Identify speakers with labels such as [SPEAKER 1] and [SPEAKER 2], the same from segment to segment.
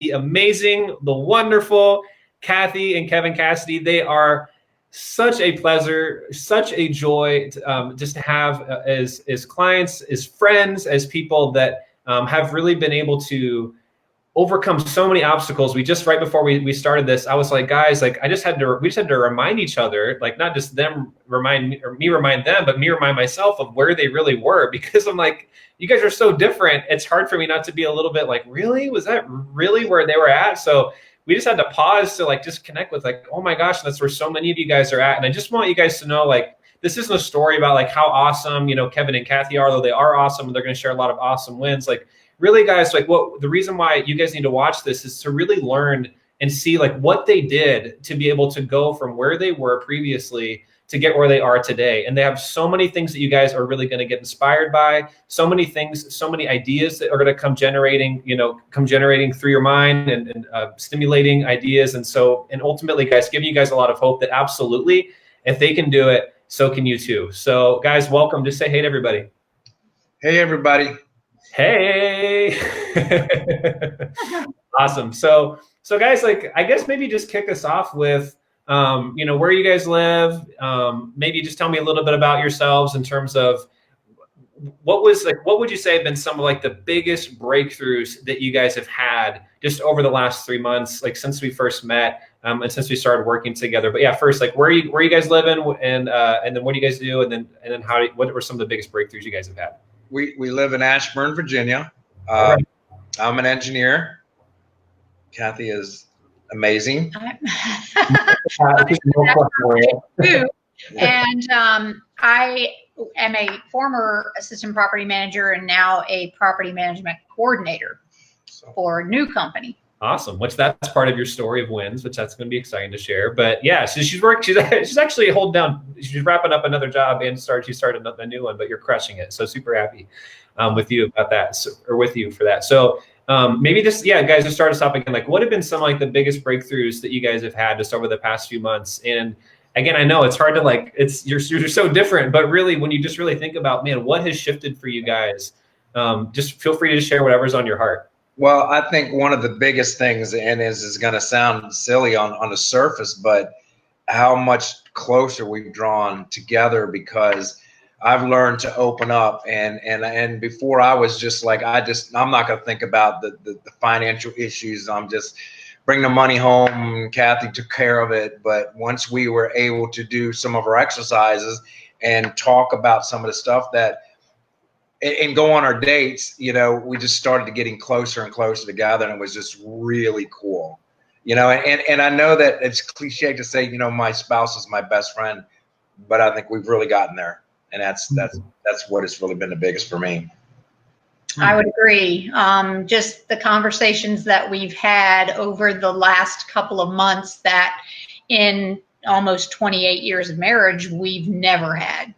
[SPEAKER 1] the amazing, the wonderful Cathy and Kevin Cassidy. They are such a pleasure, such a joy just to have as clients, as friends, as people that have really been able to overcome so many obstacles. We just, right before we started this, I was like, guys, like we just had to remind each other, like not just them remind me or me remind them, but me remind myself of where they really were, because I'm like, you guys are so different. It's hard for me not to be a little bit like, really, was that really where they were at? So we just had to pause to like just connect with like, oh my gosh, that's where so many of you guys are at. And I just want you guys to know, like, this isn't a story about like how awesome, Kevin and Cathy are, though they are awesome and they're going to share a lot of awesome wins. Like, really, guys, like the reason why you guys need to watch this is to really learn and see like what they did to be able to go from where they were previously to get where they are today. And they have so many things that you guys are really going to get inspired by, so many things, so many ideas that are going to come generating through your mind and stimulating ideas. And ultimately, guys, giving you guys a lot of hope that absolutely, if they can do it, so can you too. So guys, welcome. Just say hey to everybody.
[SPEAKER 2] Hey, everybody.
[SPEAKER 1] Hey. Awesome. So guys, like, I guess maybe just kick us off with, where you guys live. Maybe just tell me a little bit about yourselves in terms of what would you say have been some of like the biggest breakthroughs that you guys have had just over the last 3 months, like since we first met, and since we started working together. But yeah, first, like where you guys living, and then what do you guys do? And then what were some of the biggest breakthroughs you guys have had?
[SPEAKER 2] We live in Ashburn, Virginia.
[SPEAKER 1] Right.
[SPEAKER 2] I'm an engineer. Cathy is amazing.
[SPEAKER 3] And I am a former assistant property manager and now a property management coordinator for a new company.
[SPEAKER 1] Awesome. That's part of your story of wins, which that's going to be exciting to share. But yeah, so she's actually holding down, she's wrapping up another job and she started a new one, but you're crushing it. So super happy with you about that, or with you for that. So maybe just, guys, just start us off again. Like, what have been some like the biggest breakthroughs that you guys have had just over the past few months? And again, I know it's hard to like, you're so different, but really when you just really think about, man, what has shifted for you guys? Just feel free to share whatever's on your heart.
[SPEAKER 2] Well, I think one of the biggest things, and is going to sound silly on the surface, but how much closer we've drawn together, because I've learned to open up, and before I was just like, I'm not going to think about the financial issues. I'm just bring the money home. Cathy took care of it. But once we were able to do some of our exercises and talk about some of the stuff and go on our dates, we just started getting closer and closer together, and it was just really cool, and I know that it's cliche to say, my spouse is my best friend, but I think we've really gotten there, and that's what has really been the biggest for me.
[SPEAKER 3] I would agree. Just the conversations that we've had over the last couple of months that in almost 28 years of marriage, we've never had.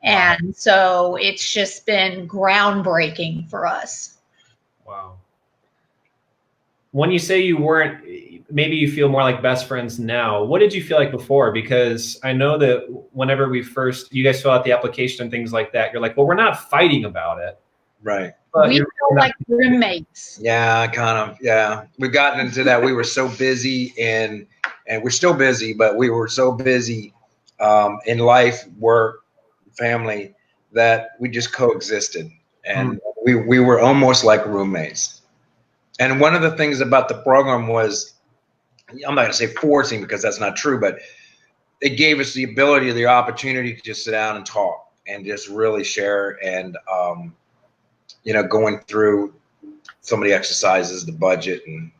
[SPEAKER 3] And so it's just been groundbreaking for us.
[SPEAKER 1] Wow. When you say you weren't, maybe you feel more like best friends now, what did you feel like before? Because I know that whenever you guys fill out the application and things like that, you're like, well, we're not fighting about it.
[SPEAKER 2] Right.
[SPEAKER 3] But we feel like roommates.
[SPEAKER 2] Yeah, kind of. Yeah. We've gotten into that. We were so busy and we're still busy, but we were so busy in life, work, family, that we just coexisted, and we were almost like roommates. And one of the things about the program was, I'm not going to say forcing, because that's not true, but it gave us the ability, the opportunity to just sit down and talk and just really share, and going through some of the exercises, the budget, and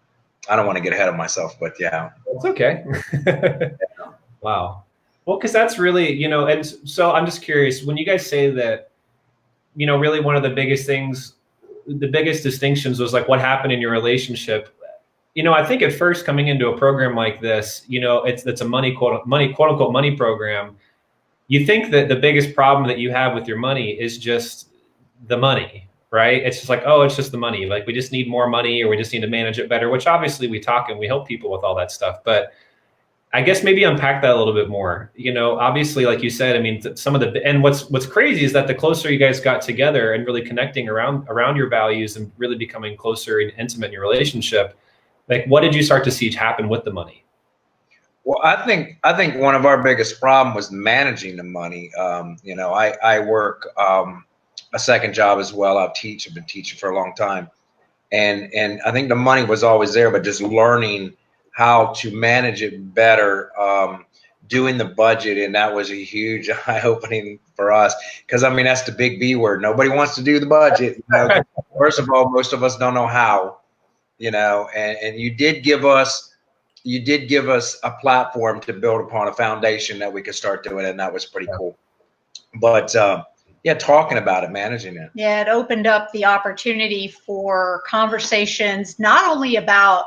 [SPEAKER 2] I don't want to get ahead of myself, but yeah.
[SPEAKER 1] It's okay. Wow. Well, because that's really, and so I'm just curious, when you guys say that, really one of the biggest things, the biggest distinctions was like what happened in your relationship. I think at first coming into a program like this, it's a quote unquote money program. You think that the biggest problem that you have with your money is just the money, right? It's just like, oh, it's just the money. Like we just need more money, or we just need to manage it better, which obviously we talk and we help people with all that stuff. But I guess maybe unpack that a little bit more. Obviously, like you said, I mean, and what's crazy is that the closer you guys got together and really connecting around your values and really becoming closer and intimate in your relationship, Like, what did you start to see happen with the money?
[SPEAKER 2] Well, I think one of our biggest problem was managing the money. You know, I work a second job as well. I've been teaching for a long time, and I think the money was always there, but just learning how to manage it better, doing the budget, and that was a huge eye opening for us, because I mean that's the big B word. Nobody wants to do the budget. You know? First of all, most of us don't know how. You know, and you did give us a platform to build upon, a foundation that we could start doing, and that was pretty cool. But yeah, talking about it, managing it.
[SPEAKER 3] Yeah, it opened up the opportunity for conversations not only about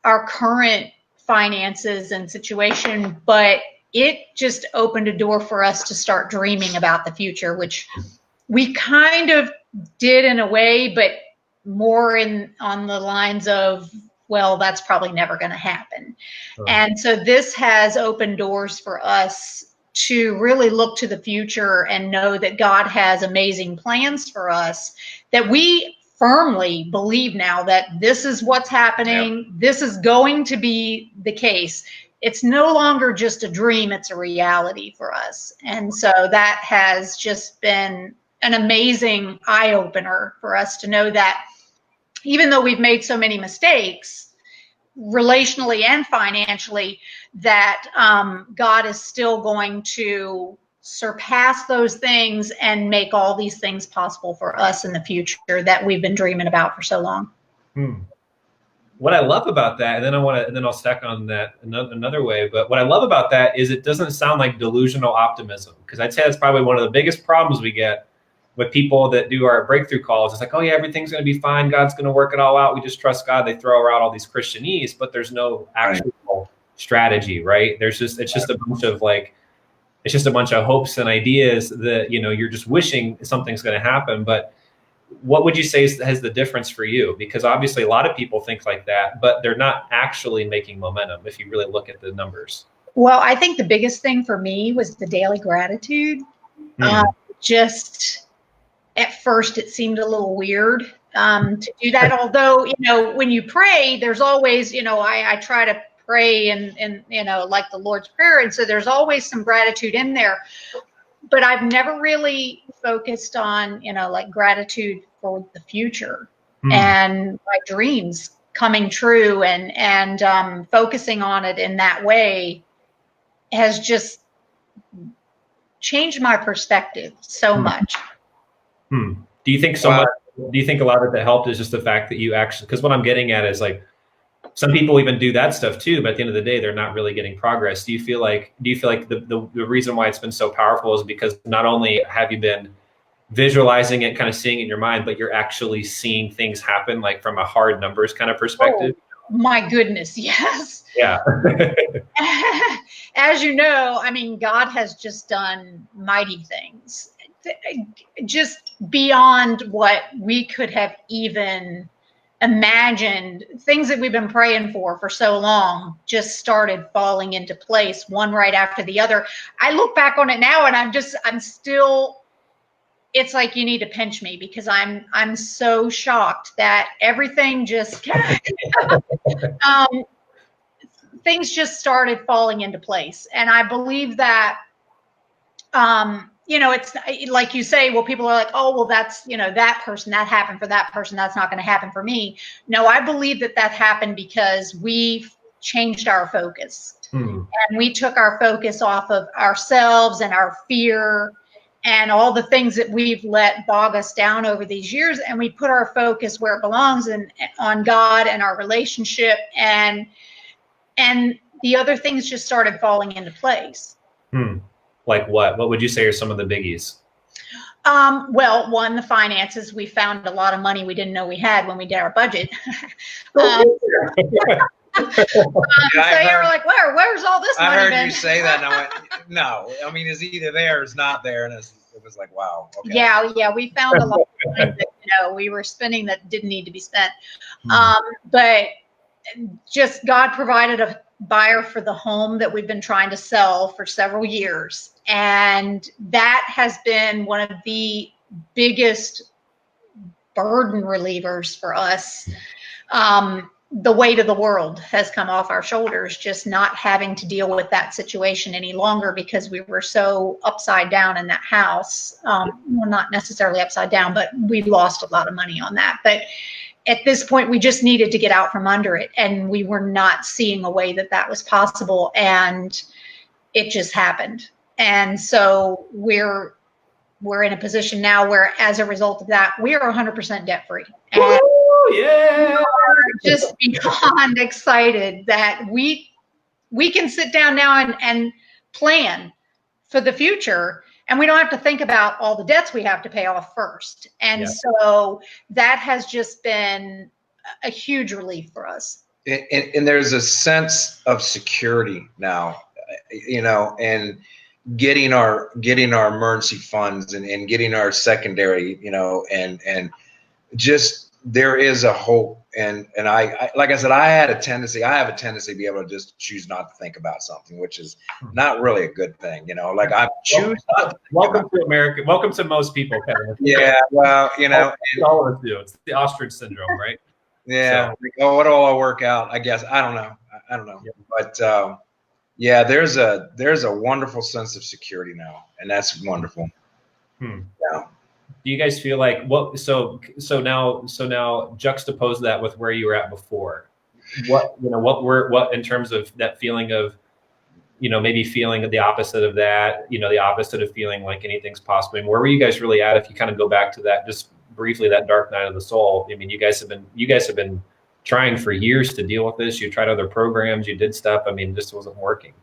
[SPEAKER 3] our current finances and situation, but it just opened a door for us to start dreaming about the future, which we kind of did in a way, but more on the lines of, well, that's probably never going to happen. Sure. And so this has opened doors for us to really look to the future and know that God has amazing plans for us, that we firmly believe now that this is what's happening. Yep. This is going to be the case. It's no longer just a dream, it's a reality for us. And so that has just been an amazing eye-opener for us to know that even though we've made so many mistakes, relationally and financially, that God is still going to surpass those things and make all these things possible for us in the future that we've been dreaming about for so long.
[SPEAKER 1] What I love about that, and then I'll stack on that another way, but what I love about that is it doesn't sound like delusional optimism, because I'd say that's probably one of the biggest problems we get with people that do our breakthrough calls. It's like, oh yeah, everything's going to be fine. God's going to work it all out. We just trust God. They throw around all these Christianese, but there's no actual strategy, right? It's just a bunch of hopes and ideas that, you know, you're just wishing something's going to happen. But what would you say has the difference for you? Because obviously a lot of people think like that, but they're not actually making momentum if you really look at the numbers.
[SPEAKER 3] Well, I think the biggest thing for me was the daily gratitude. Just at first it seemed a little weird to do that. Although, you know, when you pray, there's always, you know, I try to pray and, you know, like the Lord's Prayer. And so there's always some gratitude in there. But I've never really focused on, you know, like gratitude for the future and my dreams coming true, and focusing on it in that way has just changed my perspective so much.
[SPEAKER 1] Do you think much? Do you think a lot of it that helped is just the fact that you actually? Because what I'm getting at is, like, some people even do that stuff too, but at the end of the day, they're not really getting progress. Do you feel like the reason why it's been so powerful is because not only have you been visualizing it, kind of seeing it in your mind, but you're actually seeing things happen, like from a hard numbers kind of perspective?
[SPEAKER 3] Oh, my goodness, yes.
[SPEAKER 1] Yeah.
[SPEAKER 3] As you know, I mean, God has just done mighty things, just beyond what we could have even imagined. Things that we've been praying for so long just started falling into place, one right after the other. I look back on it now and I'm still, it's like you need to pinch me, because I'm so shocked that everything just things just started falling into place. And I believe that you know, it's like you say, well, people are like, oh, well, that's, you know, that person, that happened for that person, that's not going to happen for me. No, I believe that happened because we changed our focus. And we took our focus off of ourselves and our fear and all the things that we've let bog us down over these years, and we put our focus where it belongs, and on God and our relationship, and the other things just started falling into place.
[SPEAKER 1] Like what? What would you say are some of the biggies?
[SPEAKER 3] Well, one, the finances. We found a lot of money we didn't know we had when we did our budget. So you're like, where's all this money?
[SPEAKER 2] I heard
[SPEAKER 3] been?
[SPEAKER 2] You say that, and I went, no. I mean, it's either there or it's not there, and it was like, wow. Okay.
[SPEAKER 3] Yeah, we found a lot of money that, you know, we were spending that didn't need to be spent. But just God provided a buyer for the home that we've been trying to sell for several years, and that has been one of the biggest burden relievers for us. the weight of the world has come off our shoulders, just not having to deal with that situation any longer because we were so upside down in that house. Well, not necessarily upside down, but we lost a lot of money on that. But at this point, we just needed to get out from under it, and we were not seeing a way that that was possible, and it just happened. And so we're in a position now where, as a result of that, we are 100% debt free. And
[SPEAKER 1] yeah,
[SPEAKER 3] just beyond excited that we can sit down now and plan for the future, and we don't have to think about all the debts we have to pay off first. And so that has just been a huge relief for us.
[SPEAKER 2] And there's a sense of security now, you know, and getting our emergency funds and getting our secondary, you know, and just there is a hope. And I like I said, I have a tendency to be able to just choose not to think about something, which is not really a good thing, you know. Like I choose not to.
[SPEAKER 1] Welcome to America. Welcome to most people, Kevin.
[SPEAKER 2] Yeah, well, you know,
[SPEAKER 1] all of us do. It's the ostrich syndrome, right?
[SPEAKER 2] Yeah. So, oh, it'll all work out, I guess. I don't know. Yeah. But yeah, there's a wonderful sense of security now, and that's wonderful. Yeah.
[SPEAKER 1] Do you guys feel like so now juxtapose that with where you were at before? What in terms of that feeling of, you know, maybe feeling the opposite of that, you know, the opposite of feeling like anything's possible. I mean, where were you guys really at if you kind of go back to that just briefly, that dark night of the soul? I mean, you guys have been trying for years to deal with this. You tried other programs, you did stuff. I mean, this wasn't working.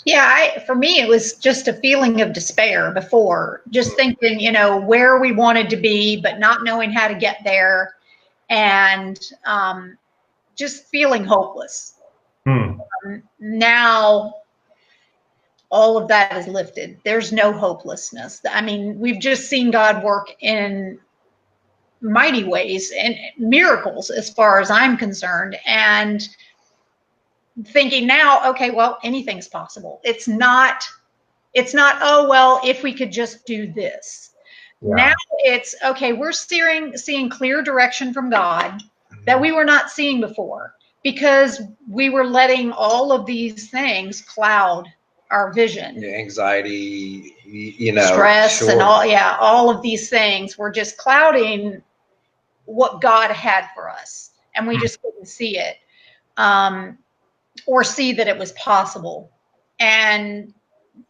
[SPEAKER 3] Yeah, for me, it was just a feeling of despair before, just thinking, you know, where we wanted to be, but not knowing how to get there, and just feeling hopeless. Now, all of that is lifted. There's no hopelessness. I mean, we've just seen God work in mighty ways and miracles as far as I'm concerned. And thinking now, okay, well, anything's possible. It's not, oh, well, if we could just do this. Yeah. Now it's, okay, we're seeing clear direction from God that we were not seeing before, because we were letting all of these things cloud our vision.
[SPEAKER 2] Yeah, anxiety, you know,
[SPEAKER 3] stress, and all of these things were just clouding what God had for us, and we just couldn't see it. Or see that it was possible. And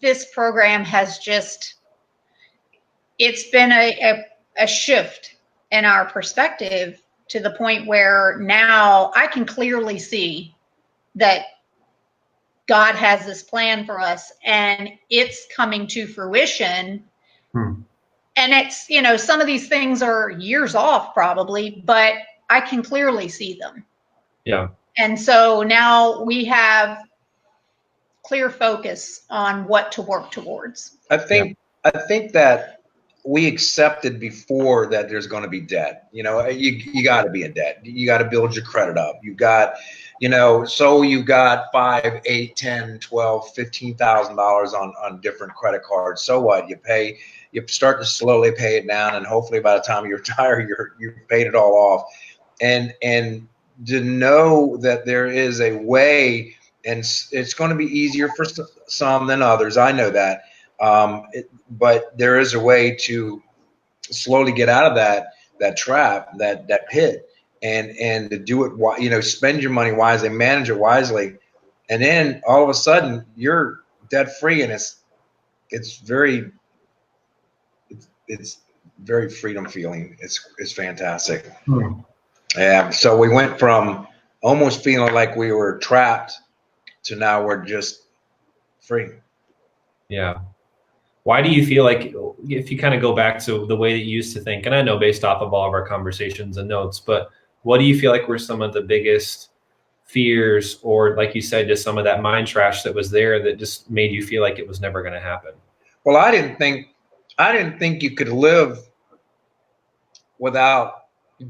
[SPEAKER 3] this program has just, it's been a shift in our perspective to the point where now I can clearly see that God has this plan for us, and it's coming to fruition. And it's, you know, some of these things are years off probably, but I can clearly see them.
[SPEAKER 1] Yeah.
[SPEAKER 3] And so now we have clear focus on what to work towards.
[SPEAKER 2] I think that we accepted before that there's going to be debt. You know, you got to be in debt. You got to build your credit up. You got, you know, so you got $5, $8, $10, $12, $15,000 on different credit cards. So what? You start to slowly pay it down, and hopefully by the time you retire, you've paid it all off. And to know that there is a way, and it's going to be easier for some than others. I know that. But there is a way to slowly get out of that trap, that pit, and to do it, you know, spend your money wisely, manage it wisely. And then all of a sudden you're debt free, and it's very freedom feeling. It's fantastic. Yeah. So we went from almost feeling like we were trapped to now we're just free.
[SPEAKER 1] Yeah. Why do you feel like, if you kind of go back to the way that you used to think, and I know based off of all of our conversations and notes, but what do you feel like were some of the biggest fears, or like you said, just some of that mind trash that was there that just made you feel like it was never going to happen?
[SPEAKER 2] Well, I didn't think you could live without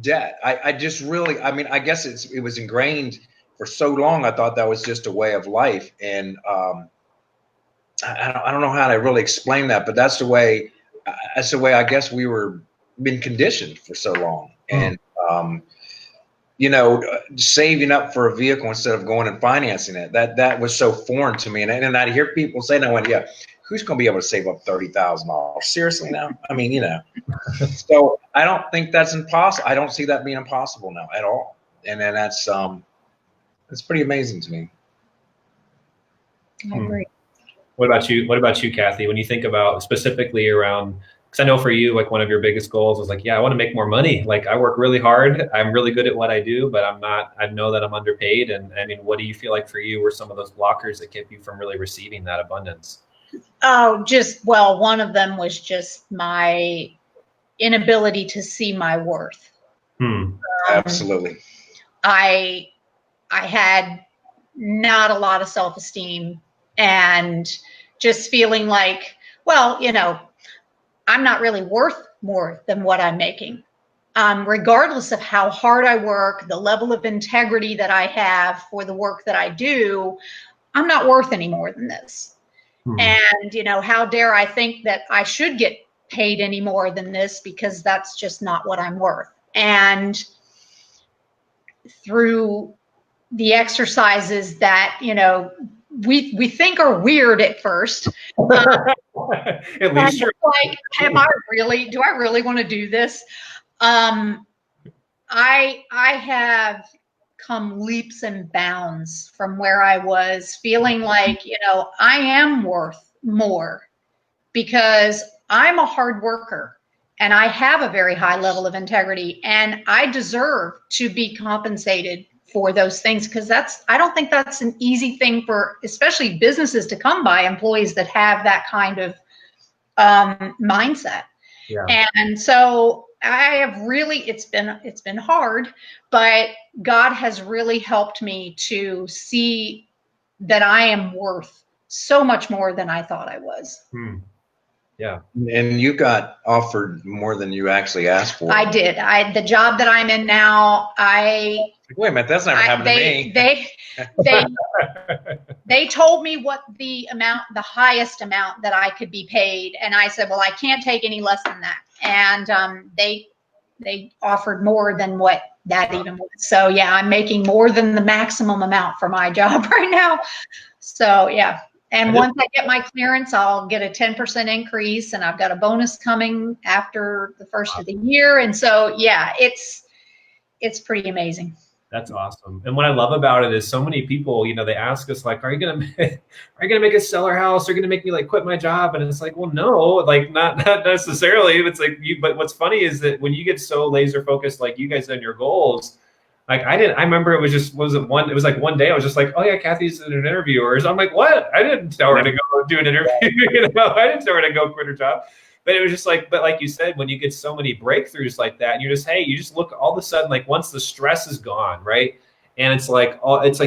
[SPEAKER 2] debt. I just really, I mean, I guess it was ingrained for so long. I thought that was just a way of life. And I don't know how to really explain that, but that's the way I guess we were been conditioned for so long. And saving up for a vehicle instead of going and financing it. That was so foreign to me. And I'd hear people say, and I went, yeah, who's going to be able to save up $30,000? Seriously now? I mean, so I don't think that's impossible. I don't see that being impossible now at all. And then that's pretty amazing to me.
[SPEAKER 3] I agree.
[SPEAKER 1] What about you? What about you, Cathy? When you think about specifically around, because I know for you, like one of your biggest goals was like, yeah, I want to make more money. Like I work really hard. I'm really good at what I do, but I know that I'm underpaid. And I mean, what do you feel like for you were some of those blockers that kept you from really receiving that abundance?
[SPEAKER 3] Oh, one of them was just my inability to see my worth.
[SPEAKER 2] Absolutely.
[SPEAKER 3] I had not a lot of self-esteem and just feeling like, well, I'm not really worth more than what I'm making. Regardless of how hard I work, the level of integrity that I have for the work that I do, I'm not worth any more than this. And, how dare I think that I should get paid any more than this, because that's just not what I'm worth. And through the exercises that, we think are weird at first.
[SPEAKER 1] At least you're
[SPEAKER 3] like, do I really want to do this? I have come leaps and bounds from where I was feeling like, I am worth more because I'm a hard worker and I have a very high level of integrity, and I deserve to be compensated for those things, because I don't think that's an easy thing for especially businesses to come by, employees that have that kind of mindset.
[SPEAKER 1] Yeah.
[SPEAKER 3] And so I have really, it's been hard, but God has really helped me to see that I am worth so much more than I thought I was.
[SPEAKER 1] Yeah.
[SPEAKER 2] And you got offered more than you actually asked for.
[SPEAKER 3] I did. The job that I'm in now,
[SPEAKER 2] wait a minute, that's never happened to me.
[SPEAKER 3] They told me what the highest amount that I could be paid, and I said, well, I can't take any less than that. And they offered more than what that even was. So yeah, I'm making more than the maximum amount for my job right now. So yeah. And once I get my clearance, I'll get a 10% increase, and I've got a bonus coming after the first of the year. And so yeah, it's pretty amazing.
[SPEAKER 1] That's awesome. And what I love about it is so many people, they ask us like, are you gonna make us sell our house? Are you gonna make me like quit my job? And it's like, well, no, like not necessarily. It's like but what's funny is that when you get so laser focused, like you guys on your goals, like I remember it was like one day I was just like, oh yeah, Cathy's in an interview. Or I'm like, what? I didn't tell her to go do an interview. I didn't tell her to go quit her job. But it was just like, but like you said, when you get so many breakthroughs like that, and you just look all of a sudden, like once the stress is gone, right? And it's like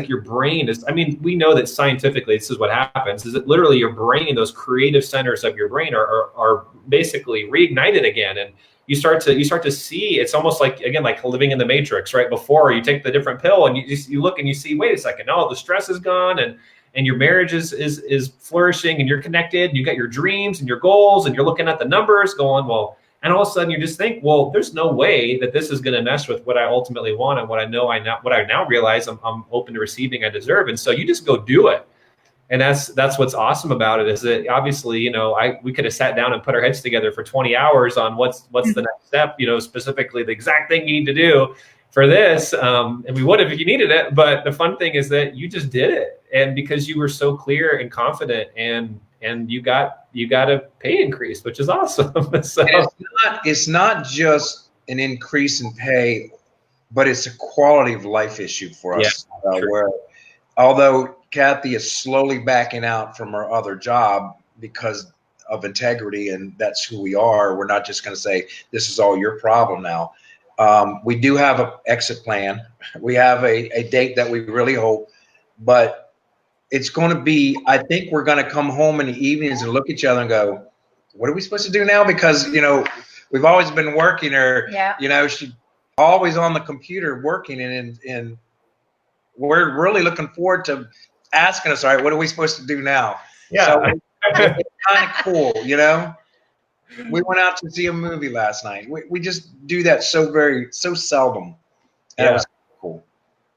[SPEAKER 1] your brain is, I mean, we know that scientifically, this is what happens, is that literally your brain, those creative centers of your brain are basically reignited again. And you start to see, it's almost like, again, like living in the Matrix, right? Before you take the different pill and you look and you see, wait a second, no, the stress is gone, and your marriage is flourishing, and you're connected, and you got your dreams and your goals, and you're looking at the numbers going, well, and all of a sudden you just think, well, there's no way that this is going to mess with what I ultimately want and what I now realize I'm open to receiving, I deserve. And so you just go do it. And that's what's awesome about it, is that obviously, we could have sat down and put our heads together for 20 hours on what's the next step, specifically the exact thing you need to do for this. And we would have if you needed it. But the fun thing is that you just did it. And because you were so clear and confident, and you got a pay increase, which is awesome. So
[SPEAKER 2] it's not just an increase in pay, but it's a quality of life issue for us.
[SPEAKER 1] Yeah,
[SPEAKER 2] where although Cathy is slowly backing out from her other job because of integrity, and that's who we are. We're not just going to say this is all your problem now. We do have an exit plan. We have a date that we really hope, but it's going to be, I think we're going to come home in the evenings and look at each other and go, what are we supposed to do now? Because, we've always been working, or, she's always on the computer working, and we're really looking forward to asking us, all right, what are we supposed to do now?
[SPEAKER 1] Yeah.
[SPEAKER 2] So it's kind of cool, We went out to see a movie last night. We just do that so seldom. And
[SPEAKER 1] yeah.
[SPEAKER 2] It was cool.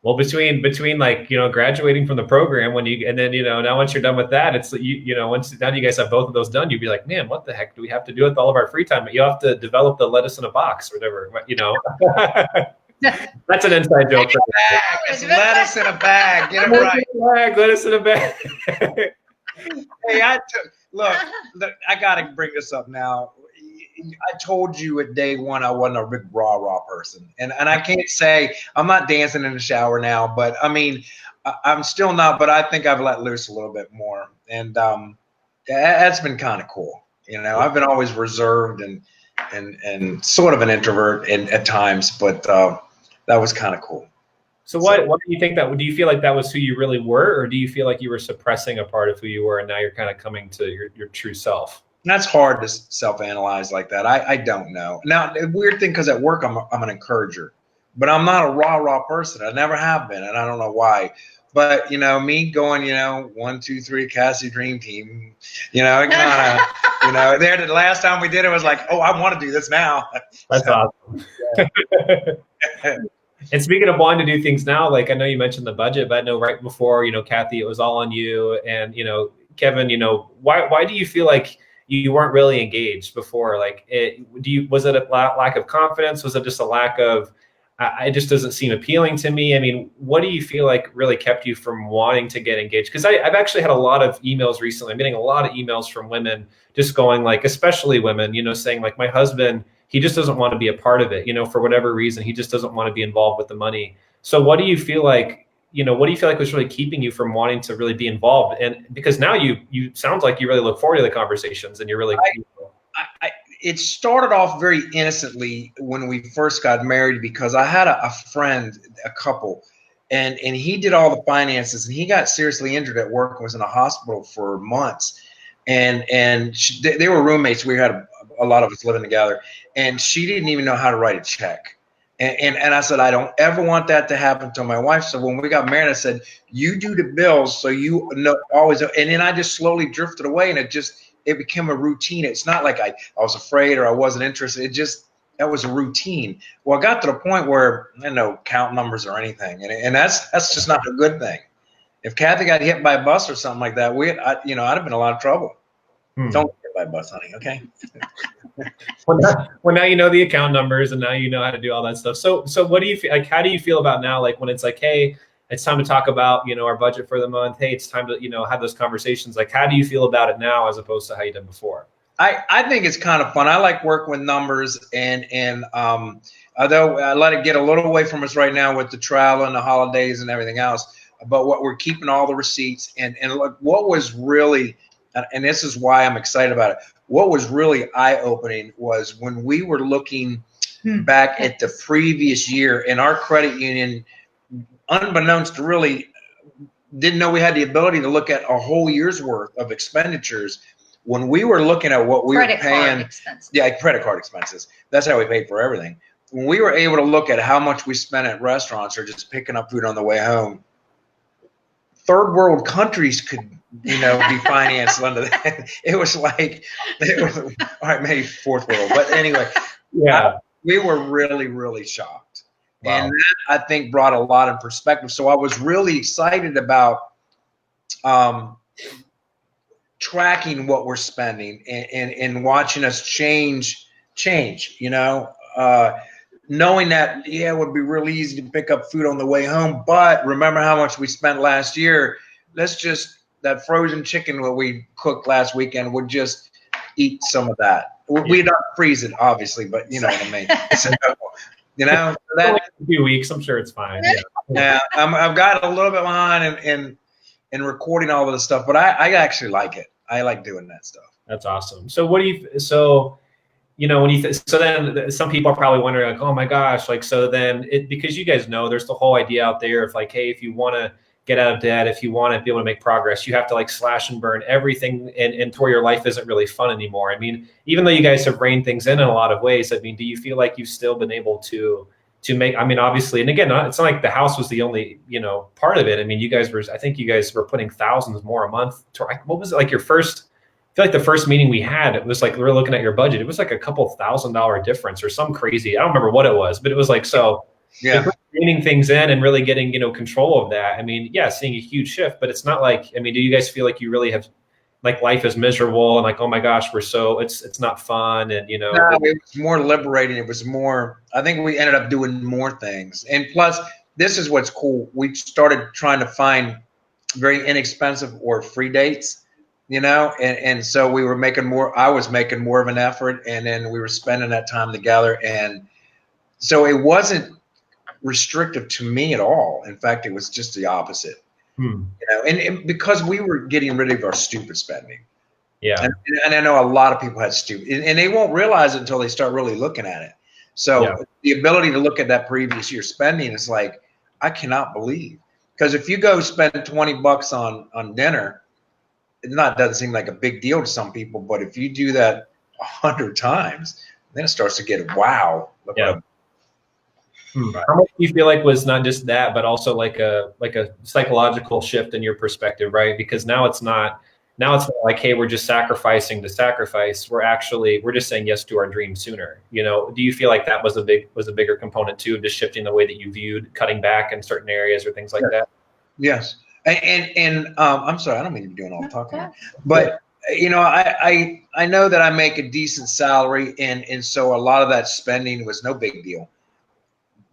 [SPEAKER 1] Well, between like, graduating from the program and then, now once you're done with that, it's once now you guys have both of those done, you'd be like, man, what the heck do we have to do with all of our free time? But you have to develop the lettuce in a box or whatever, That's an inside joke.
[SPEAKER 2] It's lettuce in a bag. Get it right.
[SPEAKER 1] Lettuce in a bag.
[SPEAKER 2] Hey, look, I got to bring this up now. I told you at day one I wasn't a big rah-rah person. And I can't say I'm not dancing in the shower now, but I mean, I'm still not, but I think I've let loose a little bit more. And that's been kind of cool. I've been always reserved and sort of an introvert at times, but that was kind of cool.
[SPEAKER 1] So what do you think do you feel like that was who you really were, or do you feel like you were suppressing a part of who you were and now you're kind of coming to your true self?
[SPEAKER 2] That's hard to self-analyze like that. I don't know. Now, the weird thing, because at work I'm an encourager, but I'm not a rah-rah person. I never have been, and I don't know why. But me going, 1, 2, 3, Cassidy Dream Team, it kind of, there the last time we did it was like, oh, I want to do this now.
[SPEAKER 1] That's awesome. Yeah. And speaking of wanting to do things now, like I know you mentioned the budget, but I know right before, Cathy, it was all on you, and Kevin, why do you feel like you weren't really engaged before? Like, was it a lack of confidence? Was it just a lack of, it just doesn't seem appealing to me? I mean, what do you feel like really kept you from wanting to get engaged? Because I've actually had a lot of emails recently. I'm getting a lot of emails from women just going like, especially women, saying like, my husband, he just doesn't want to be a part of it, for whatever reason. He just doesn't want to be involved with the money. So what do you feel like, was really keeping you from wanting to really be involved? And because now you sounds like you really look forward to the conversations and you're really.
[SPEAKER 2] It started off very innocently when we first got married, because I had a friend, a couple, and he did all the finances, and he got seriously injured at work and was in a hospital for months. And they were roommates. We had a lot of us living together, and she didn't even know how to write a check. And I said, I don't ever want that to happen to my wife. So when we got married, I said, you do the bills, so you know always. And then I just slowly drifted away, and it became a routine. It's not like I was afraid or I wasn't interested. That was a routine. Well, I got to the point where I know count numbers or anything, and that's just not a good thing. If Cathy got hit by a bus or something like that, I'd have been in a lot of trouble. Don't get hit by a bus, honey. Okay.
[SPEAKER 1] Well, now you know the account numbers, and now you know how to do all that stuff. So what do you feel like? How do you feel about now? Like when it's like, hey, it's time to talk about our budget for the month. Hey, it's time to have those conversations. Like, how do you feel about it now as opposed to how you did before?
[SPEAKER 2] I think it's kind of fun. I like working with numbers, and although I let it get a little away from us right now with the travel and the holidays and everything else, but what we're keeping all the receipts, and look, what was really, and this is why I'm excited about it, what was really eye-opening was when we were looking back at the previous year, and our credit union, unbeknownst to really, didn't know we had the ability to look at a whole year's worth of expenditures. When we were looking at what we were paying, credit card expenses. That's how we paid for everything. When we were able to look at how much we spent at restaurants or just picking up food on the way home, third world countries could, be financed under that. It was all right, maybe fourth world, but anyway, we were really, really shocked. Wow. And that, I think, brought a lot of perspective. So I was really excited about tracking what we're spending and watching us change, knowing that, it would be really easy to pick up food on the way home. But remember how much we spent last year. That frozen chicken that we cooked last weekend, would just eat some of that. We'd not freeze it, obviously, but you know what I mean. So, that
[SPEAKER 1] a few weeks, I'm sure it's fine.
[SPEAKER 2] Yeah, I've got a little bit behind in recording all of this stuff, but I actually like it. I like doing that stuff.
[SPEAKER 1] That's awesome. So what do you? So then some people are probably wondering like, oh my gosh, like so then because you guys know there's the whole idea out there of like, hey, if you want to get out of debt, if you want to be able to make progress, you have to like slash and burn everything and to where your life isn't really fun anymore. I mean, even though you guys have reined things in a lot of ways, I mean, do you feel like you've still been able to make, I mean, obviously, and again, it's not like the house was the only, part of it. I mean, I think you guys were putting thousands more a month to, what was it like your first, I feel like the first meeting we had, it was like, we were looking at your budget. It was like a couple $1,000 difference or some crazy, I don't remember what it was, but it was like, so
[SPEAKER 2] yeah.
[SPEAKER 1] reining things in and really getting, control of that. I mean, yeah, seeing a huge shift, but it's not like, I mean, do you guys feel like you really have, like, life is miserable and like, oh my gosh, it's not fun, and
[SPEAKER 2] No, it was more liberating. It was more, I think we ended up doing more things. And plus, this is what's cool. We started trying to find very inexpensive or free dates, and so we were making more, I was making more of an effort, and then we were spending that time together. And so it wasn't restrictive to me at all. In fact, it was just the opposite, and because we were getting rid of our stupid spending.
[SPEAKER 1] Yeah.
[SPEAKER 2] And I know a lot of people had stupid, and they won't realize it until they start really looking at it. So the ability to look at that previous year's spending is like, I cannot believe, because if you go spend $20 on dinner, doesn't seem like a big deal to some people, but if you do that 100 times, then it starts to get wow.
[SPEAKER 1] How much do you feel like was not just that, but also like a psychological shift in your perspective, right? Because now it's not like, hey, we're just sacrificing to sacrifice. We're just saying yes to our dream sooner. Do you feel like that was a bigger component too, of just shifting the way that you viewed cutting back in certain areas or things like that?
[SPEAKER 2] Yes. And I'm sorry, I don't mean to be doing all the talking, but I know that I make a decent salary, and so a lot of that spending was no big deal.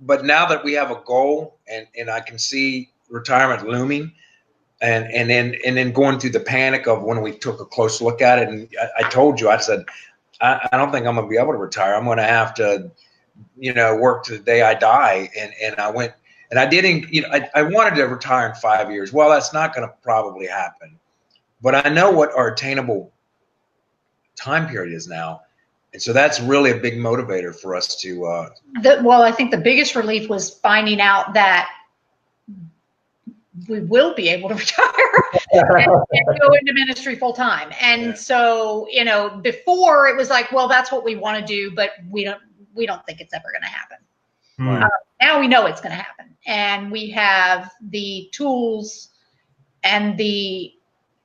[SPEAKER 2] But now that we have a goal, and I can see retirement looming, and then going through the panic of when we took a close look at it, and I told you, I said, I don't think I'm going to be able to retire. I'm going to have to, work to the day I die. And I went, and I didn't, I wanted to retire in 5 years. Well, that's not going to probably happen, but I know what our attainable time period is now. And so that's really a big motivator for us to.
[SPEAKER 3] Well, I think the biggest relief was finding out that we will be able to retire and go into ministry full time. And so, before it was like, well, that's what we want to do, but we don't think it's ever going to happen. Now we know it's going to happen, and we have the tools and the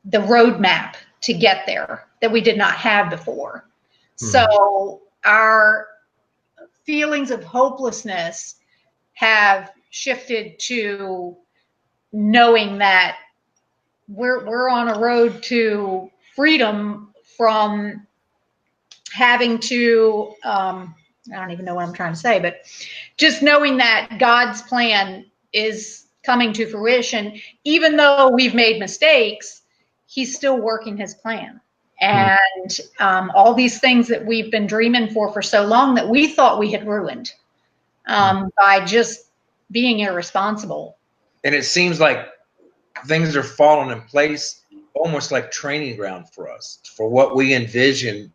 [SPEAKER 3] roadmap to get there that we did not have before. So our feelings of hopelessness have shifted to knowing that we're on a road to freedom from having to I don't even know what I'm trying to say, but just knowing that God's plan is coming to fruition. Even though we've made mistakes, he's still working his plan. And all these things that we've been dreaming for so long that we thought we had ruined by just being irresponsible.
[SPEAKER 2] And it seems like things are falling in place, almost like training ground for us, for what we envision,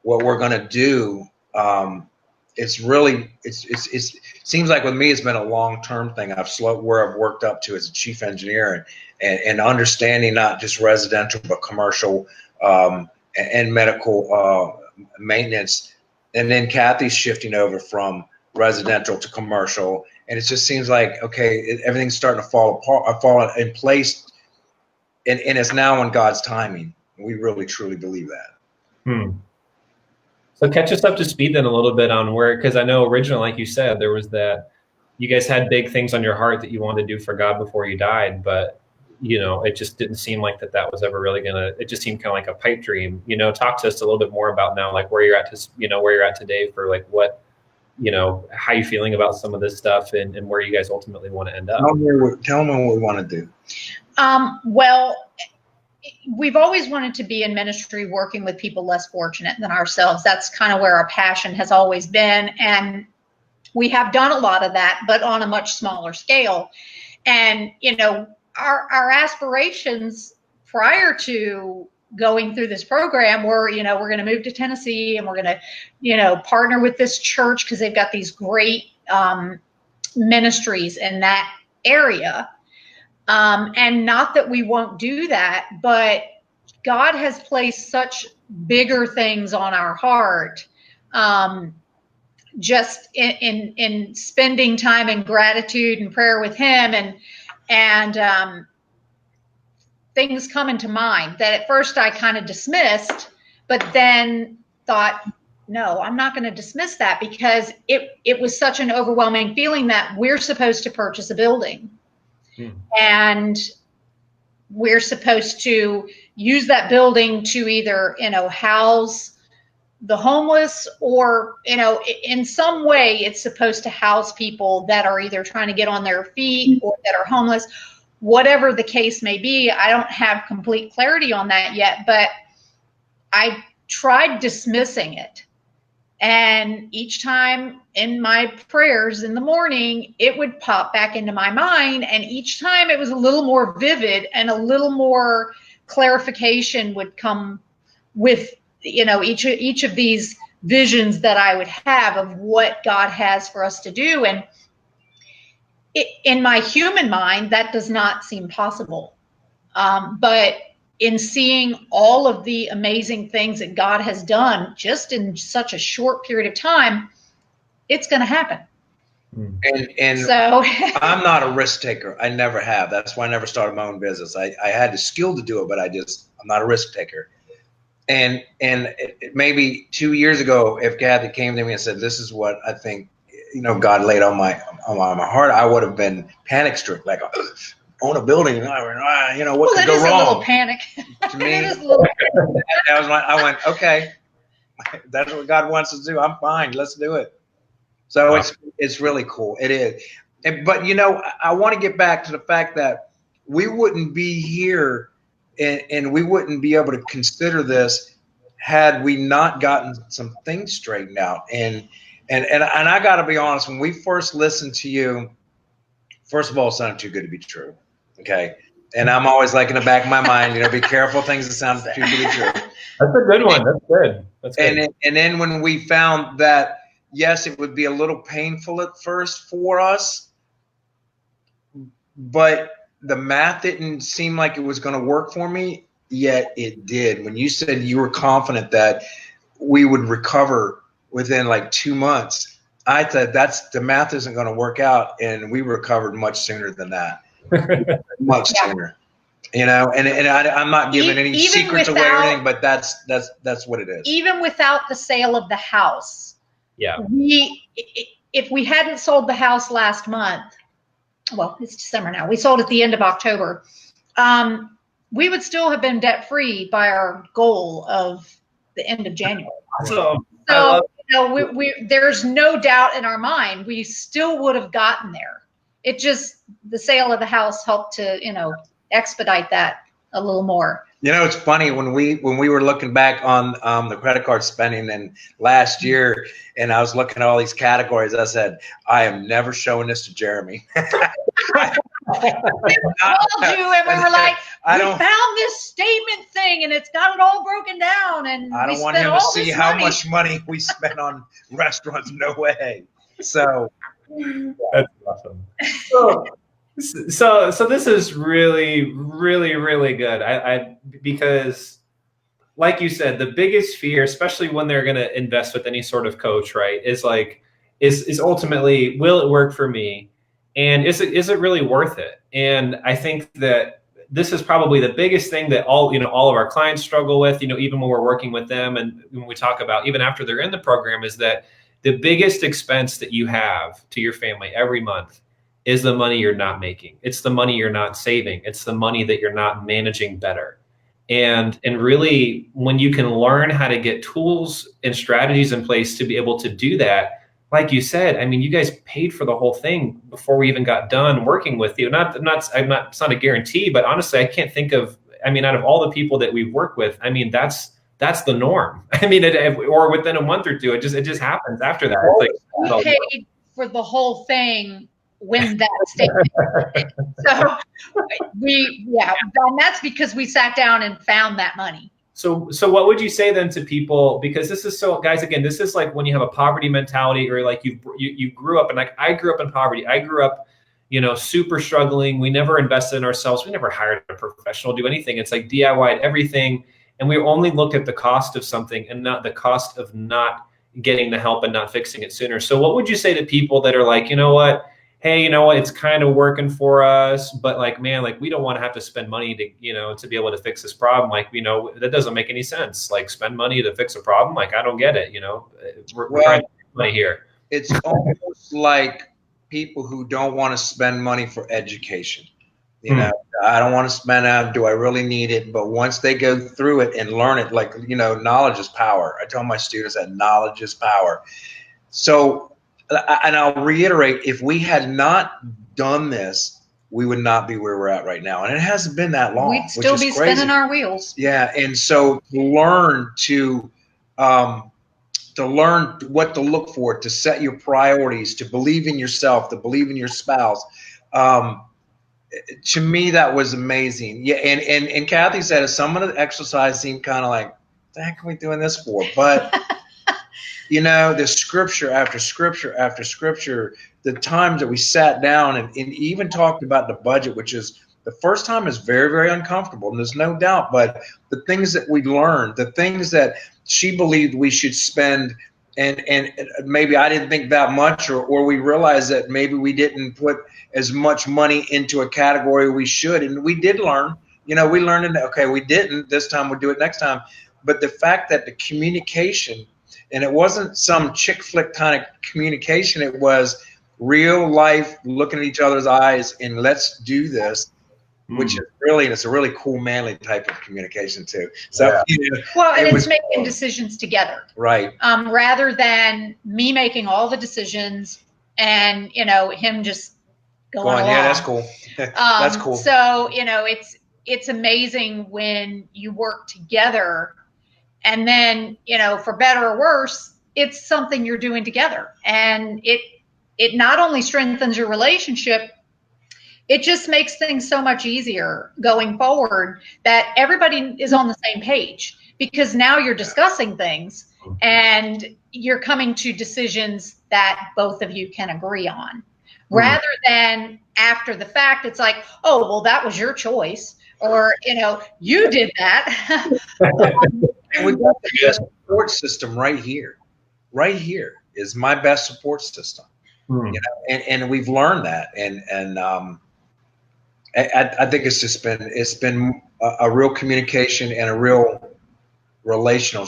[SPEAKER 2] what we're going to do. It's really, it seems like with me, it's been a long-term thing. Where I've worked up to as a chief engineer, and understanding not just residential, but commercial and medical maintenance. And then Cathy's shifting over from residential to commercial. And it just seems like, okay, everything's starting to fall apart, fall in place. And it's now on God's timing. We really, truly believe that.
[SPEAKER 1] So catch us up to speed then a little bit on where, because I know originally, like you said, there was that you guys had big things on your heart that you wanted to do for God before you died, but it just didn't seem like that was ever really it just seemed kind of like a pipe dream. Talk to us a little bit more about now, like where you're at where you're at today, for like what, how you feeling about some of this stuff, and where you guys ultimately want to end up.
[SPEAKER 2] Tell them what we want to do.
[SPEAKER 3] Well, we've always wanted to be in ministry working with people less fortunate than ourselves. That's kind of where our passion has always been. And we have done a lot of that, but on a much smaller scale. And, our aspirations prior to going through this program were, we're going to move to Tennessee, and we're going to, partner with this church because they've got these great ministries in that area. And not that we won't do that, but God has placed such bigger things on our heart, just in spending time in gratitude and prayer with him, and things come into mind that at first I kind of dismissed, but then thought, no, I'm not going to dismiss that, because it was such an overwhelming feeling that we're supposed to purchase a building. And we're supposed to use that building to either, house the homeless, or, in some way it's supposed to house people that are either trying to get on their feet or that are homeless, whatever the case may be. I don't have complete clarity on that yet, but I tried dismissing it. And each time in my prayers in the morning, it would pop back into my mind. And each time it was a little more vivid, and a little more clarification would come with, each of these visions that I would have of what God has for us to do. And in my human mind, that does not seem possible. But in seeing all of the amazing things that God has done just in such a short period of time, it's going to happen.
[SPEAKER 2] And so I'm not a risk taker. I never have. That's why I never started my own business. I had the skill to do it, but I'm not a risk taker. And maybe 2 years ago, if Cathy came to me and said, "This is what I think, God laid on my heart," I would have been panic stricken, like, own a building, what could go wrong?
[SPEAKER 3] A little panic.
[SPEAKER 2] To me, I went, okay, that's what God wants us to do. I'm fine. Let's do it. So it's really cool. It is. But, I want to get back to the fact that we wouldn't be here and we wouldn't be able to consider this had we not gotten some things straightened out. And I got to be honest, when we first listened to you, first of all, it sounded too good to be true. Okay. And I'm always like in the back of my mind, be careful things that sound too good to be true.
[SPEAKER 1] That's a good one. That's good. That's good.
[SPEAKER 2] And then when we found that, yes, it would be a little painful at first for us, but the math didn't seem like it was going to work for me, yet it did. When you said you were confident that we would recover within like 2 months, I thought the math isn't going to work out, and we recovered much sooner than that. Much sooner, and I'm not giving any secrets away or anything, but that's what it is.
[SPEAKER 3] Even without the sale of the house, if we hadn't sold the house last month, well, it's December now, we sold at the end of October, we would still have been debt free by our goal of the end of January. So there's no doubt in our mind we still would have gotten there. It just, the sale of the house helped to, expedite that a little more.
[SPEAKER 2] It's funny when we were looking back on the credit card spending and last year, and I was looking at all these categories, I said, I am never showing this to Jeremy.
[SPEAKER 3] We called you and we were like, we found this statement thing and it's got it all broken down, and
[SPEAKER 2] I don't want him to see how much money we spent on restaurants. No way. So
[SPEAKER 1] that's awesome. So this is really, really, really good. I because, like you said, the biggest fear, especially when they're going to invest with any sort of coach, right, is ultimately, will it work for me, and is it really worth it? And I think that this is probably the biggest thing that all of our clients struggle with. Even when we're working with them, and when we talk about even after they're in the program, is that the biggest expense that you have to your family every month is the money you're not making. It's the money you're not saving. It's the money that you're not managing better. And really, when you can learn how to get tools and strategies in place to be able to do that, like you said, I mean, you guys paid for the whole thing before we even got done working with you. It's not a guarantee, but honestly, I can't think of, out of all the people that we've worked with, that's the norm. Or within a month or two, it just happens after that. It's like,
[SPEAKER 3] we paid for the whole thing when that statement. So and that's because we sat down and found that money.
[SPEAKER 1] So what would you say then to people? Because this is guys, again, this is like when you have a poverty mentality, or like you grew up, and like I grew up in poverty. I grew up, super struggling. We never invested in ourselves. We never hired a professional to do anything. It's like DIY'd everything. And we only look at the cost of something and not the cost of not getting the help and not fixing it sooner. So what would you say to people that are like, you know what? hey, you know what, it's kind of working for us, but like, man, like we don't want to have to spend money to, you know, to be able to fix this problem. Like, you know, that doesn't make any sense. Like spend money to fix a problem. Like, I don't get it. You know, we're trying to make money here.
[SPEAKER 2] It's almost like people who don't want to spend money for education. You know, I don't want to spend out. Do I really need it? But once they go through it and learn it, like, you know, knowledge is power. I tell my students that knowledge is power. So, and I'll reiterate, if we had not done this, we would not be where we're at right now. And it hasn't been that long.
[SPEAKER 3] We'd still be spinning our wheels.
[SPEAKER 2] Yeah. And so learn to learn what to look for, to set your priorities, to believe in yourself, to believe in your spouse. To me, that was amazing. Yeah, and Cathy said some of the exercise seemed kind of like, what the heck are we doing this for? But you know, the scripture after scripture after scripture, the times that we sat down and even talked about the budget, which is the first time is very, very uncomfortable, and there's no doubt. But the things that we learned, the things that she believed we should spend, and maybe I didn't think that much, or we realized that maybe we didn't put as much money into a category we should. And we did learn, you know, we learned, okay, we didn't this time, we'll do it next time. But the fact that the communication, and it wasn't some chick flick kind of communication, it was real life, looking at each other's eyes and let's do this, which is really, it's a really cool, manly type of communication too. So, you know,
[SPEAKER 3] well, and it's making decisions together.
[SPEAKER 2] Right.
[SPEAKER 3] Rather than me making all the decisions and, you know, him just going along.
[SPEAKER 2] Yeah, that's cool. That's cool.
[SPEAKER 3] So, you know, it's amazing when you work together, and then, you know, for better or worse, it's something you're doing together, and it not only strengthens your relationship, it just makes things so much easier going forward, that everybody is on the same page, because now you're discussing things and you're coming to decisions that both of you can agree on. Rather than after the fact, it's like, oh, well, that was your choice, or, you know, you did that.
[SPEAKER 2] We've got the best support system right here. Right here is my best support system. You know, and we've learned that, and I think it's been a real communication and a real relational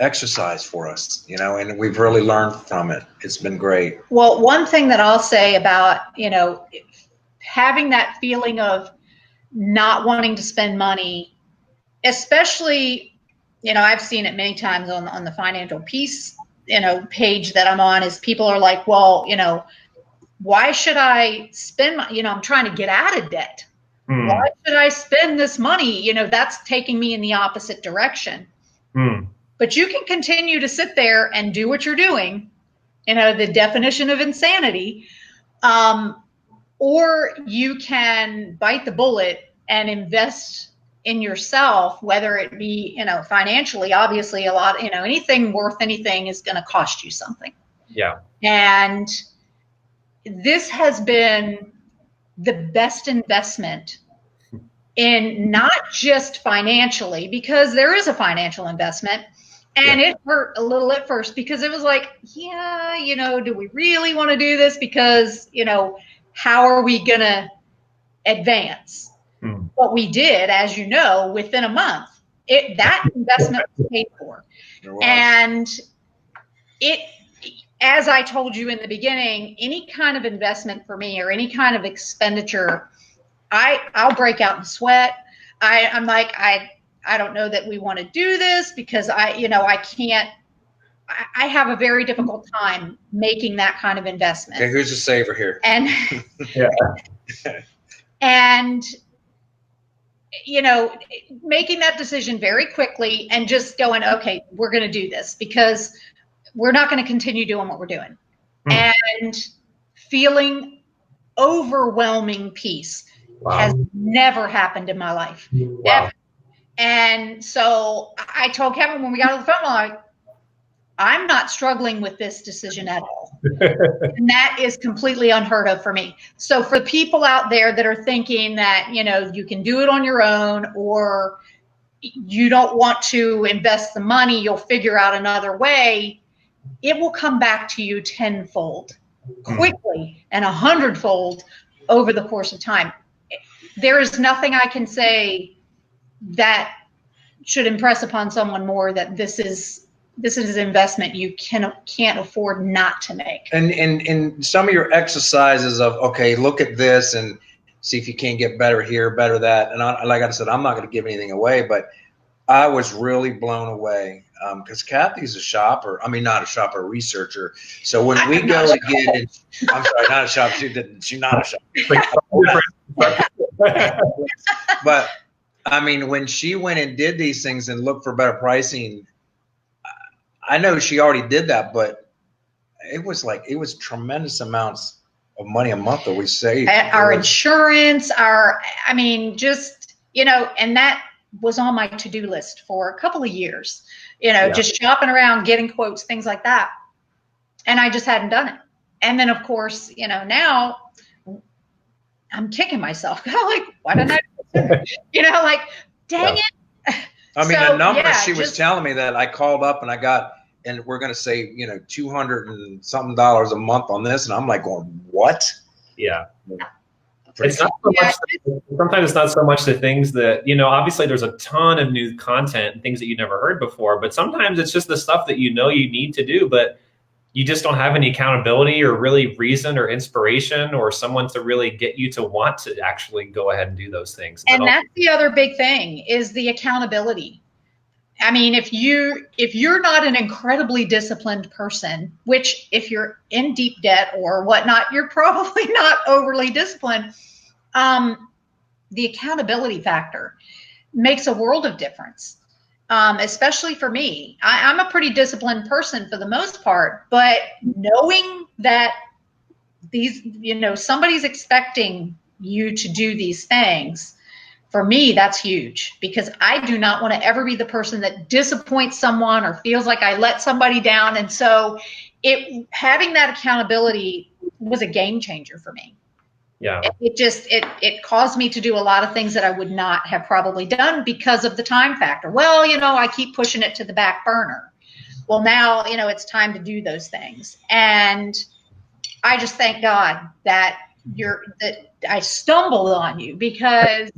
[SPEAKER 2] exercise for us, you know, and we've really learned from it. It's been great.
[SPEAKER 3] Well, one thing that I'll say about, you know, having that feeling of not wanting to spend money, especially, you know, I've seen it many times on the financial piece, you know, page that I'm on, is people are like, well, you know, why should I spend my, you know, I'm trying to get out of debt. Why should I spend this money? You know, that's taking me in the opposite direction. But you can continue to sit there and do what you're doing, you know, the definition of insanity, or you can bite the bullet and invest in yourself, whether it be, you know, financially. Obviously, a lot, you know, anything worth anything is going to cost you something.
[SPEAKER 1] Yeah.
[SPEAKER 3] And this has been the best investment, in not just financially, because there is a financial investment. And it hurt a little at first, because it was like, yeah, you know, do we really want to do this? Because, you know, how are we going to advance? But we did, as you know, within a month, that investment was paid for. And it, as I told you in the beginning, any kind of investment for me, or any kind of expenditure, I'll break out in sweat. I'm like, I don't know that we want to do this, because I can't, I have a very difficult time making that kind of investment.
[SPEAKER 2] Okay, who's the saver here?
[SPEAKER 3] And, and, you know, making that decision very quickly and just going, okay, we're going to do this, because we're not going to continue doing what we're doing. And feeling overwhelming peace has never happened in my life. Ever. And so I told Kevin when we got on the phone, I'm like, I'm not struggling with this decision at all. And that is completely unheard of for me. So for people out there that are thinking that, you know, you can do it on your own, or you don't want to invest the money, you'll figure out another way, it will come back to you tenfold. quickly and 100-fold over the course of time. There is nothing I can say that should impress upon someone more that this is an investment you can't afford not to make.
[SPEAKER 2] And some of your exercises of, okay, look at this and see if you can't get better here, better that. And like I said, I'm not going to give anything away, but I was really blown away because Cathy's a shopper. I mean, not a shopper, a researcher. So when we go to get it, I'm sorry, not a shopper. She's not a shopper. But I mean, when she went and did these things and looked for better pricing, I know she already did that, but it was tremendous amounts of money a month that we saved.
[SPEAKER 3] Our insurance, just, and that was on my to-do list for a couple of years, just shopping around, getting quotes, things like that. And I just hadn't done it. And then of course, now I'm kicking myself. Like, why didn't I do it? Like, dang it.
[SPEAKER 2] I mean, the number she was telling me that I called up and I got, and we're going to save, $200 and something a month on this. And I'm like going, what?
[SPEAKER 1] Yeah. It's not so much, sometimes it's not so much the things that, obviously there's a ton of new content and things that you never heard before, but sometimes it's just the stuff that you need to do, but you just don't have any accountability or really reason or inspiration or someone to really get you to want to actually go ahead and do those things.
[SPEAKER 3] And that's the other big thing is the accountability. I mean, if you're not an incredibly disciplined person, which if you're in deep debt or whatnot, you're probably not overly disciplined. The accountability factor makes a world of difference, especially for me. I'm a pretty disciplined person for the most part, but knowing that these, somebody's expecting you to do these things, for me, that's huge because I do not want to ever be the person that disappoints someone or feels like I let somebody down. And so having that accountability was a game changer for me.
[SPEAKER 1] Yeah.
[SPEAKER 3] It caused me to do a lot of things that I would not have probably done because of the time factor. Well, I keep pushing it to the back burner. Well, now, it's time to do those things. And I just thank God that I stumbled on you because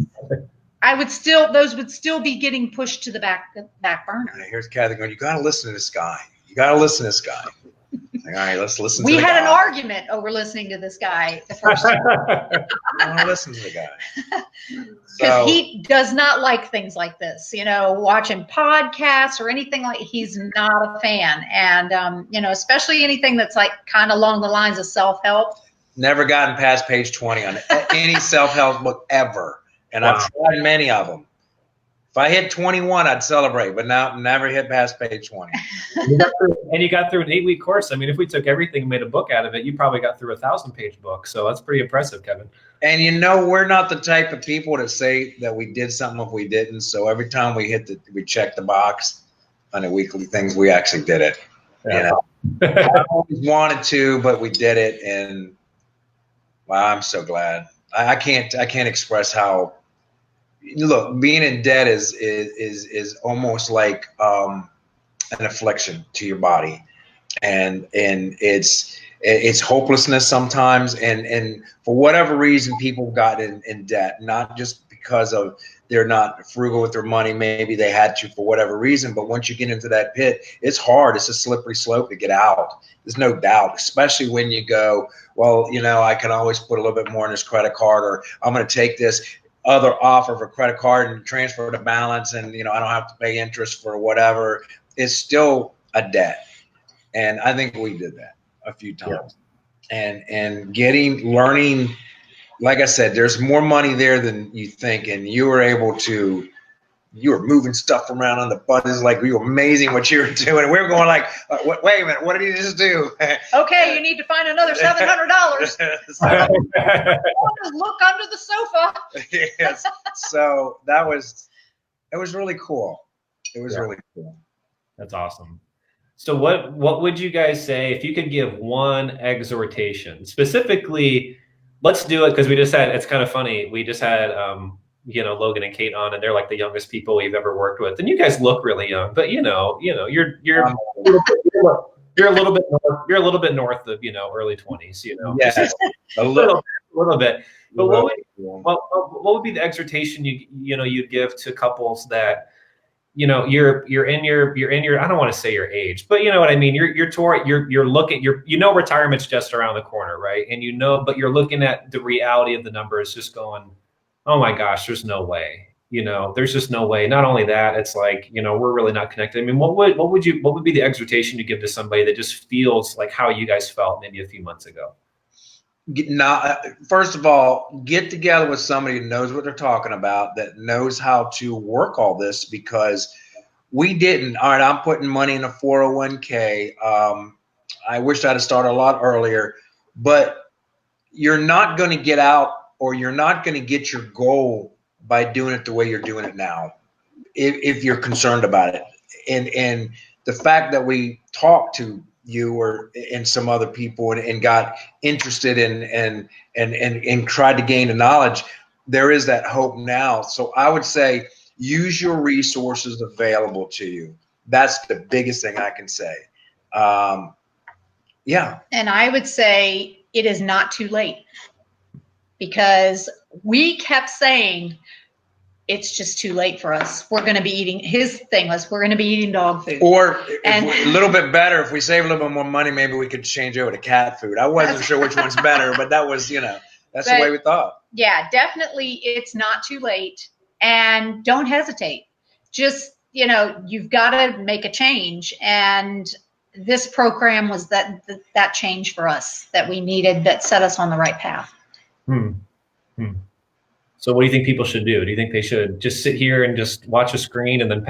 [SPEAKER 3] those would still be getting pushed to the back burner.
[SPEAKER 2] And here's Cathy going, you got to listen to this guy. You got to listen to this guy. Like, all right, let's listen to the guy.
[SPEAKER 3] We had an argument over listening to this guy the first time.
[SPEAKER 2] I want to listen to the guy.
[SPEAKER 3] Because he does not like things like this, watching podcasts or anything like. He's not a fan. And, especially anything that's like kind of along the lines of self-help.
[SPEAKER 2] Never gotten past page 20 on any self-help book ever. And I've tried many of them. If I hit 21, I'd celebrate, but now never hit past page 20.
[SPEAKER 1] And you got through an 8-week course. I mean, if we took everything and made a book out of it, you probably got through a 1,000-page book. So that's pretty impressive, Kevin.
[SPEAKER 2] And we're not the type of people that say that we did something if we didn't. So every time we check the box on the weekly things, we actually did it.
[SPEAKER 1] Yeah.
[SPEAKER 2] I always wanted to, but we did it, and wow, I'm so glad. I can't express how. Look, being in debt is almost like an affliction to your body, and it's hopelessness sometimes, and for whatever reason, people got in debt, not just because of they're not frugal with their money, maybe they had to for whatever reason, but once you get into that pit, it's hard. It's a slippery slope to get out. There's no doubt, especially when you go, well, I can always put a little bit more in this credit card, or I'm going to take this other offer for credit card and transfer the balance, and I don't have to pay interest for whatever. It's still a debt, and I think we did that a few times. Yeah. And learning, like I said, there's more money there than you think, and you were moving stuff around on the buttons like you were amazing what you were doing. And we were going like, wait a minute, what did he just do?
[SPEAKER 3] Okay, you need to find another $700. Look under the sofa.
[SPEAKER 2] Yes. So it was really cool. It was really cool.
[SPEAKER 1] That's awesome. So what would you guys say if you could give one exhortation? Specifically, let's do it because it's kind of funny. We just had Logan and Kate on, and they're like the youngest people we've ever worked with. And you guys look really young, but you're you're a little bit north, you're a little bit north of, early 20s,
[SPEAKER 2] Yeah,
[SPEAKER 1] a little bit. But what would be the exhortation you'd give to couples that, you're in your, I don't want to say your age, but you know what I mean? You're looking, retirement's just around the corner, right? And but you're looking at the reality of the numbers just going, oh my gosh, there's no way. There's just no way. Not only that, it's like, we're really not connected. I mean, what would be the exhortation you give to somebody that just feels like how you guys felt maybe a few months ago?
[SPEAKER 2] Now, first of all, get together with somebody who knows what they're talking about, that knows how to work all this, because we didn't. All right, I'm putting money in a 401k. I wish I'd have started a lot earlier, but you're not going to get out, or you're not going to get your goal by doing it the way you're doing it now, if you're concerned about it. And the fact that we talked to you and some other people and got interested and tried to gain the knowledge, there is that hope now. So I would say use your resources available to you. That's the biggest thing I can say. Yeah.
[SPEAKER 3] And I would say it is not too late, because we kept saying it's just too late for us. We're going to be eating, his thing was, we're going to be eating dog food.
[SPEAKER 2] Or a little bit better, if we save a little bit more money, maybe we could change over to cat food. I wasn't sure which one's better, but that was, that's the way we thought.
[SPEAKER 3] Yeah, definitely it's not too late. And don't hesitate. Just, you've got to make a change. And this program was that change for us that we needed, that set us on the right path.
[SPEAKER 1] So what do you think people should do? Do you think they should just sit here and just watch a screen and then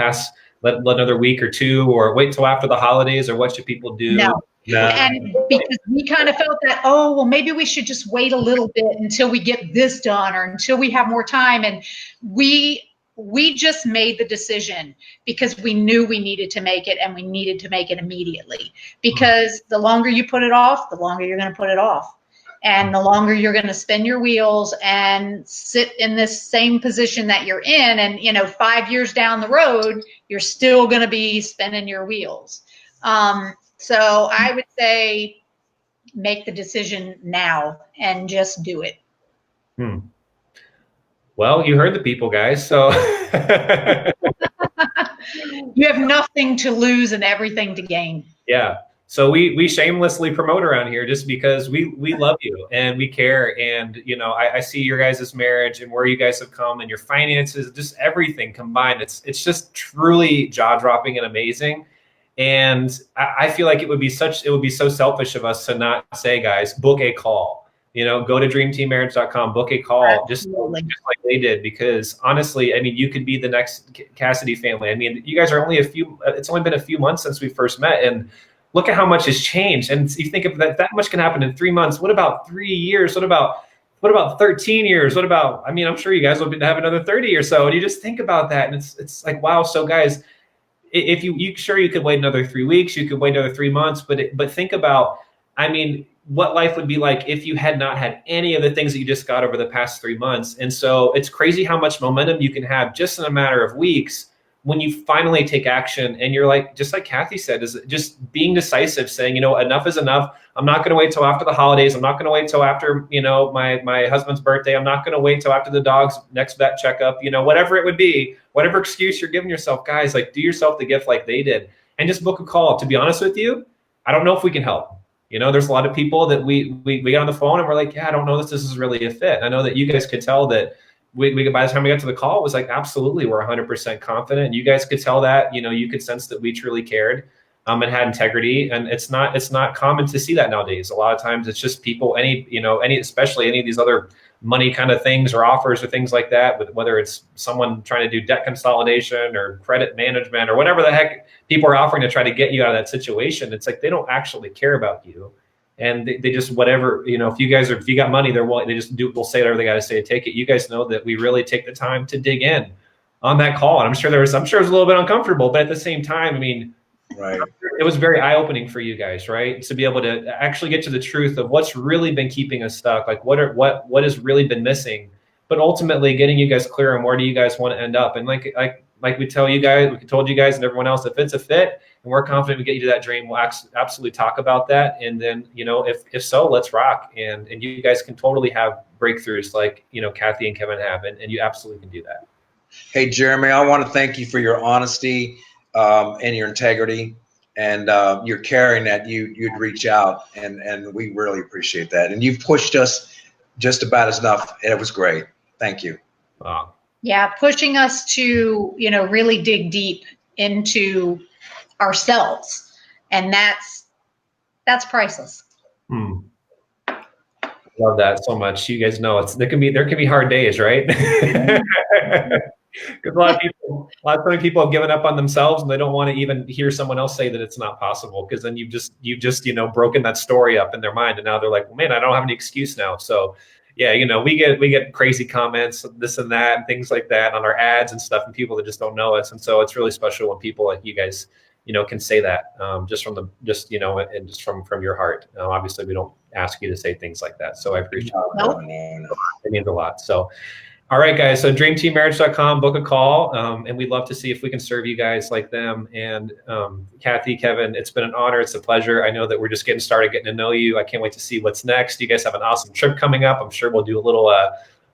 [SPEAKER 1] let another week or two, or wait till after the holidays, or what should people do?
[SPEAKER 3] No. And because we kind of felt that, maybe we should just wait a little bit until we get this done, or until we have more time. And we just made the decision because we knew we needed to make it, and we needed to make it immediately, because the longer you put it off, the longer you're going to put it off. And the longer you're going to spin your wheels and sit in this same position that you're in, and 5 years down the road, you're still going to be spinning your wheels. So I would say make the decision now and just do it.
[SPEAKER 1] Well, you heard the people, guys. So
[SPEAKER 3] you have nothing to lose and everything to gain.
[SPEAKER 1] Yeah. So we shamelessly promote around here just because we love you and we care. And, I see your guys' marriage and where you guys have come, and your finances, just everything combined. It's just truly jaw dropping and amazing. And I feel like it would be so selfish of us to not say, guys, book a call, go to dreamteammarriage.com, book a call, just like they did, because honestly, I mean, you could be the next Cassidy family. I mean, you guys are it's only been a few months since we first met, and look at how much has changed. And you think of that much can happen in 3 months. What about 3 years? What about 13 years? What about, I mean, I'm sure you guys will have another 30 or so. And you just think about that, and it's like, wow. So guys, if you could wait another 3 weeks, you could wait another 3 months, but think about, I mean, what life would be like if you had not had any of the things that you just got over the past 3 months. And so it's crazy how much momentum you can have just in a matter of weeks when you finally take action. And you're like, just like Cathy said, is just being decisive, saying, enough is enough. I'm not going to wait till after the holidays. I'm not going to wait till after, my husband's birthday. I'm not going to wait till after the dog's next vet checkup, whatever it would be, whatever excuse you're giving yourself, guys, like, do yourself the gift like they did and just book a call. To be honest with you, I don't know if we can help. There's a lot of people that we get on the phone and we're like, yeah, I don't know if this is really a fit. I know that you guys could tell that we by the time we got to the call, it was like, absolutely, we're 100% confident. And you guys could tell that, you could sense that we truly cared and had integrity. And it's not common to see that nowadays. A lot of times it's just people, especially any of these other money kind of things or offers or things like that, whether it's someone trying to do debt consolidation or credit management or whatever the heck people are offering to try to get you out of that situation. It's like, they don't actually care about you. And they just, whatever, if you got money, they'll say whatever they got to say to take it. You guys know that we really take the time to dig in on that call. And I'm sure it was a little bit uncomfortable, but at the same time, I mean,
[SPEAKER 2] right,
[SPEAKER 1] it was very eye-opening for you guys, right? To be able to actually get to the truth of what's really been keeping us stuck, like what has really been missing, but ultimately getting you guys clear on where do you guys want to end up. And like like we told you guys and everyone else, if it's a fit and we're confident we get you to that dream, we'll absolutely talk about that. And then, you know, if so, let's rock. And you guys can totally have breakthroughs like, you know, Cathy and Kevin have, and you absolutely can do that.
[SPEAKER 2] Hey, Jeremy, I want to thank you for your honesty and your integrity and your caring that you'd reach out, and we really appreciate that. And you've pushed us just about as enough, and it was great. Thank you.
[SPEAKER 1] Wow.
[SPEAKER 3] Yeah, pushing us to, you know, really dig deep into ourselves, and that's priceless.
[SPEAKER 1] Love that so much. You guys know there can be hard days, right? Because a lot of people have given up on themselves, and they don't want to even hear someone else say that it's not possible. Because then you've just you know, broken that story up in their mind, and now they're like, well, man, I don't have any excuse now. So yeah, you know, we get crazy comments, this and that, and things like that on our ads and stuff, and people that just don't know us. And so it's really special when people like you guys, you know, can say that just you know, and just from your heart. Obviously, we don't ask you to say things like that. So I appreciate it. It means a lot. So. All right, guys. So dreamteammarriage.com, book a call, and we'd love to see if we can serve you guys like them. And Cathy, Kevin, it's been an honor. It's a pleasure. I know that we're just getting started, getting to know you. I can't wait to see what's next. You guys have an awesome trip coming up. I'm sure we'll do a little,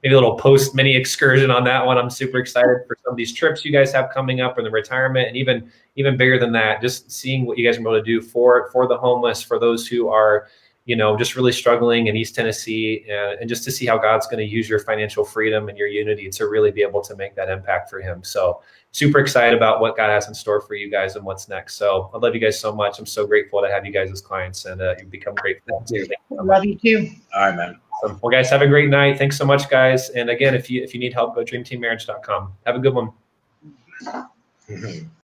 [SPEAKER 1] maybe a little post mini excursion on that one. I'm super excited for some of these trips you guys have coming up, and the retirement, and even bigger than that, just seeing what you guys are able to do for the homeless, for those who are, you know, just really struggling in East Tennessee, and just to see how God's going to use your financial freedom and your unity to really be able to make that impact for him. So super excited about what God has in store for you guys and what's next. So I love you guys so much. I'm so grateful to have you guys as clients, and you've become great friends too.
[SPEAKER 3] Love you too.
[SPEAKER 2] All right, man.
[SPEAKER 1] Awesome. Well, guys, have a great night. Thanks so much, guys. And again, if you need help, go dreamteammarriage.com. Have a good one.